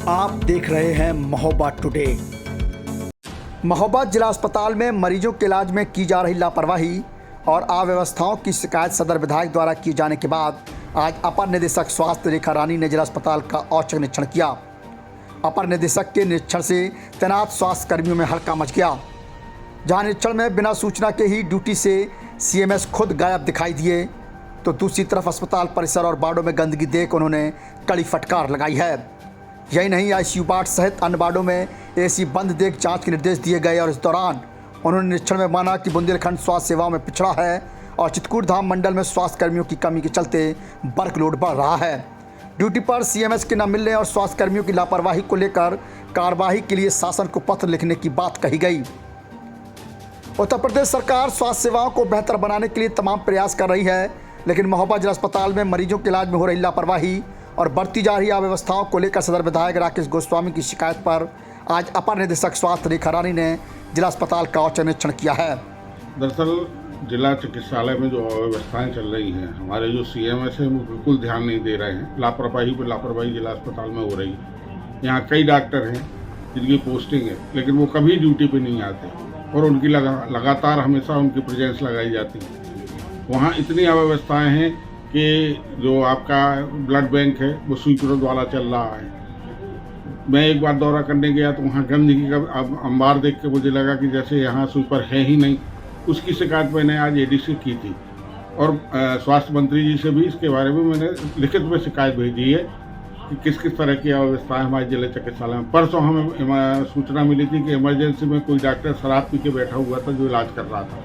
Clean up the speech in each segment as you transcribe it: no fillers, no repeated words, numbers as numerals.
आप देख रहे हैं महोबा टुडे। महोबा जिला अस्पताल में मरीजों के इलाज में की जा रही लापरवाही और अव्यवस्थाओं की शिकायत सदर विधायक द्वारा किए जाने के बाद आज अपर निदेशक स्वास्थ्य रेखा रानी ने जिला अस्पताल का औचक निरीक्षण किया। अपर निदेशक के निरीक्षण से तैनात स्वास्थ्य कर्मियों में हड़कंप मच गया। जहां निरीक्षण में बिना सूचना के ही ड्यूटी से सीएमएस खुद गायब दिखाई दिए, तो दूसरी तरफ अस्पताल परिसर और वार्डों में गंदगी देख उन्होंने कड़ी फटकार लगाई है। यही नहीं, आईसीयू वार्ड सहित अन्य वार्डों में एसी बंद देख जांच के निर्देश दिए गए और इस दौरान उन्होंने निरीक्षण में माना कि बुंदेलखंड स्वास्थ्य सेवाओं में पिछड़ा है और चित्रकूट धाम मंडल में स्वास्थ्य कर्मियों की कमी के चलते वर्कलोड बढ़ रहा है। ड्यूटी पर सीएमएस के न मिलने और स्वास्थ्य कर्मियों की लापरवाही को लेकर कार्रवाई के लिए शासन को पत्र लिखने की बात कही गई। उत्तर प्रदेश सरकार स्वास्थ्य सेवाओं को बेहतर बनाने के लिए तमाम प्रयास कर रही है, लेकिन महोबा जिला अस्पताल में मरीजों के इलाज में हो रही लापरवाही और बढ़ती जा रही अव्यवस्थाओं को लेकर सदर विधायक राकेश गोस्वामी की शिकायत पर आज अपर निदेशक स्वास्थ्य रेखा रानी ने जिला अस्पताल का औचक निरीक्षण किया है। दरअसल जिला चिकित्सालय में जो अव्यवस्थाएं चल रही हैं, हमारे जो सीएमएस है वो बिल्कुल ध्यान नहीं दे रहे हैं। लापरवाही पर लापरवाही जिला अस्पताल में हो रही है। यहाँ कई डॉक्टर हैं जिनकी पोस्टिंग है, लेकिन वो कभी ड्यूटी पे नहीं आते और उनकी लगातार हमेशा उनकी प्रेजेंस लगाई जाती है। वहाँ इतनी अव्यवस्थाएँ हैं कि जो आपका ब्लड बैंक है वो स्वीपरों द्वारा चल रहा है। मैं एक बार दौरा करने गया तो वहाँ गंदगी का अंबार देख के मुझे लगा कि जैसे यहाँ स्वीपर है ही नहीं। उसकी शिकायत मैंने आज एडीसी की थी और स्वास्थ्य मंत्री जी से भी इसके बारे में मैंने लिखित में शिकायत भेजी है कि किस किस तरह की अव्यवस्था है हमारे जिला चिकित्सालय में। परसों हमें सूचना मिली थी कि इमरजेंसी में कोई डॉक्टर शराब पी के बैठा हुआ था जो इलाज कर रहा था।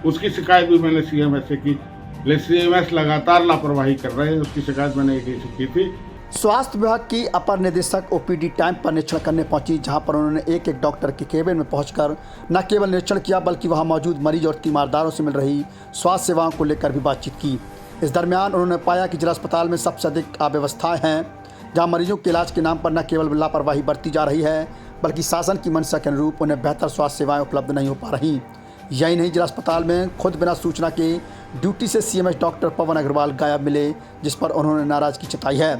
उसकी शिकायत भी मैंने सीएमएस से की, लेकिन सीएमएस लगातार लापरवाही कर रहे हैं। उसकी शिकायत मैंने एडीसी की थी। स्वास्थ्य विभाग की अपर निदेशक ओपीडी टाइम पर निरीक्षण करने पहुंची, जहां पर उन्होंने एक एक डॉक्टर के केबिन में पहुंचकर न केवल निरीक्षण किया बल्कि वहां मौजूद मरीज और तीमारदारों से मिल रही स्वास्थ्य सेवाओं को लेकर भी बातचीत की। इस दरमियान उन्होंने पाया कि जिला अस्पताल में सबसे अधिक अव्यवस्थाएं हैं, जहाँ मरीजों के इलाज के नाम पर न केवल लापरवाही बरती जा रही है बल्कि शासन की मंशा के अनुरूप उन्हें बेहतर स्वास्थ्य सेवाएँ उपलब्ध नहीं हो पा रही। यही नहीं, जिला अस्पताल में खुद बिना सूचना के ड्यूटी से सीएमएस डॉक्टर पवन अग्रवाल गायब मिले, जिस पर उन्होंने नाराजगी जताई है।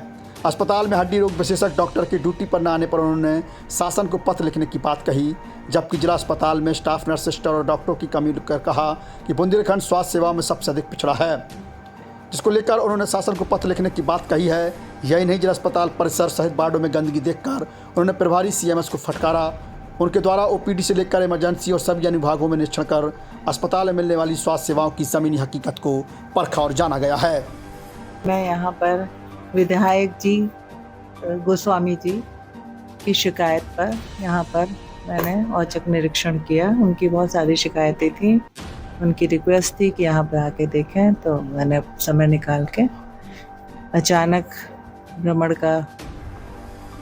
अस्पताल में हड्डी रोग विशेषज्ञ डॉक्टर की ड्यूटी पर न आने पर उन्होंने शासन को पत्र लिखने की बात कही, जबकि जिला अस्पताल में स्टाफ नर्स, सिस्टर और डॉक्टरों की कमी कर कहा कि बुंदेलखंड स्वास्थ्य सेवाओं में सबसे अधिक पिछड़ा है, जिसको लेकर उन्होंने शासन को पत्र लिखने की बात कही है। यही नहीं, जिला अस्पताल परिसर सहित वार्डों में गंदगी देखकर उन्होंने प्रभारी सीएमएस को फटकारा। उनके द्वारा ओपीडी से लेकर इमरजेंसी और सभी अनुभागों में निरीक्षण कर अस्पताल में मिलने वाली स्वास्थ्य सेवाओं की ज़मीनी हकीकत को परखा और जाना गया है। मैं यहाँ पर विधायक जी गोस्वामी जी की शिकायत पर यहाँ पर मैंने औचक निरीक्षण किया। उनकी बहुत सारी शिकायतें थी, उनकी रिक्वेस्ट थी कि यहाँ पे आके देखें, तो मैंने समय निकाल के अचानक भ्रमण का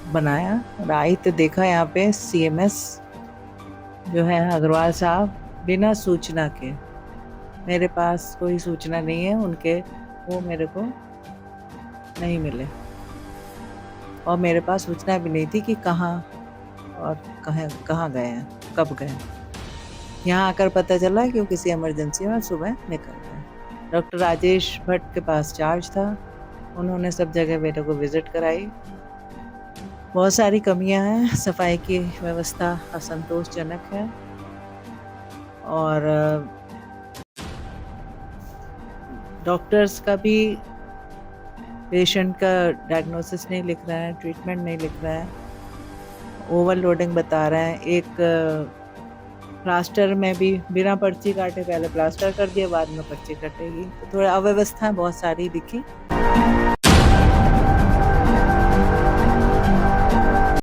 बनाया और आई तो देखा यहाँ पे सीएमएस जो है अग्रवाल साहब बिना सूचना के, मेरे पास कोई सूचना नहीं है उनके, वो मेरे को नहीं मिले और मेरे पास सूचना भी नहीं थी कि कहाँ और कहाँ गए हैं, कब गए। यहाँ आकर पता चला कि वो किसी इमरजेंसी में सुबह निकल गए। डॉक्टर राजेश भट्ट के पास चार्ज था, उन्होंने सब जगह मेरे को विज़िट कराई। बहुत सारी कमियां हैं, सफाई की व्यवस्था असंतोषजनक है और डॉक्टर्स का भी पेशेंट का डायग्नोसिस नहीं लिख रहा है, ट्रीटमेंट नहीं लिख रहा है, ओवरलोडिंग बता रहे हैं। एक प्लास्टर में भी बिना पर्ची काटे पहले प्लास्टर कर दिया, बाद में पर्ची कटेगी, तो थोड़ा अव्यवस्था बहुत सारी दिखी।